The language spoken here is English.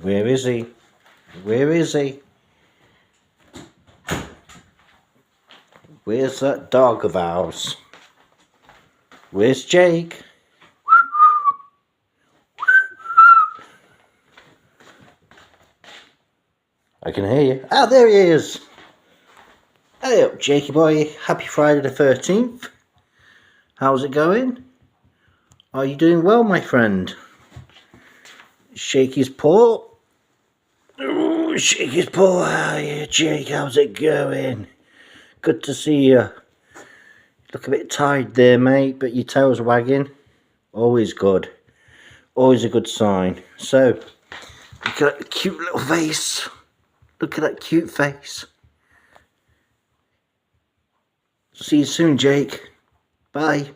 Where is he? Where is he? Where's that dog of ours? Where's Jake? I can hear you. Ah, there he is. Hey up, Jakey boy. Happy Friday the 13th. How's it going? Are you doing well, my friend? Shake his paw. Ooh, shake his paw. How are you, Jake? How's it going? Good to see you. You look a bit tired there, mate, but your tail's wagging. Always good. Always a good sign. So, look at that cute little face. Look at that cute face. See you soon, Jake. Bye.